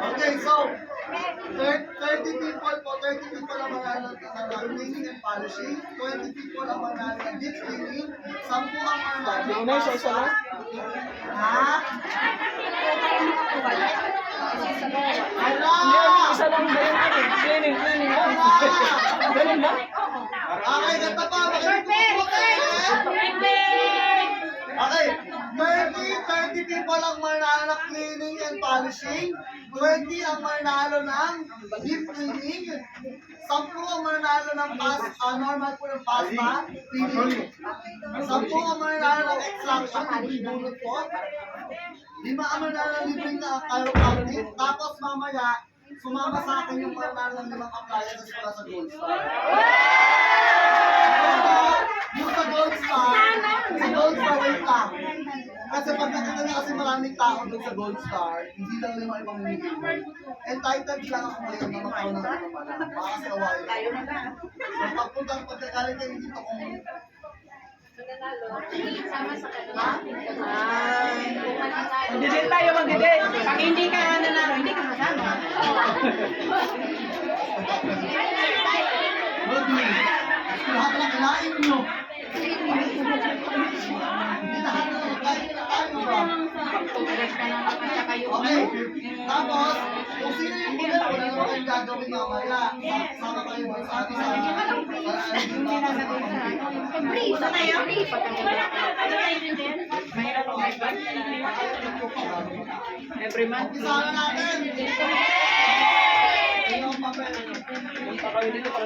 Okay, so 30 people po, 30 people ang manalo ng cleaning and polishing, 20 people ang manalo ng deep cleaning, 10 ang manalo ng pasta. Ha? Isa lang ba yung cleaning lang? Ganun ba? Okay, ganito pa. Okay, 30 people ang manalo ng cleaning and polishing, 20 ang manalo ng deep cleaning, 10 ang manalo ng normal po ng pasta, cleaning, 10 ang manalo ng extraction, binulot po, 5 ang manalo ng libreng na chiropractic, tapos mamaya, sumama sa akin yung manalo ng 5 appliances para sa Gold Star. Yung sa Gold Star, wait lang. Kasi pagkakita niya kasi maraming tao doon sa Gold Star, hindi lang 5 ibang minigay. Entitled lang ako ngayon na makaw ng ano pala. Baka kasi awayo. So pagpuntang pagkakalit kayo dito kung Mag-date tayo, mag-date. Pag hindi ka nanalo, hindi ka masama. Rodney, lahat na kinain nyo. Hindi lahat na kinain ba? Okay, tapos, kung sino yung kulit, wala naman kayong gagawin mamaya. Sama kayo ba sa atin Every month. Umpisa na natin. Ito ang papel. Punta kayo dito para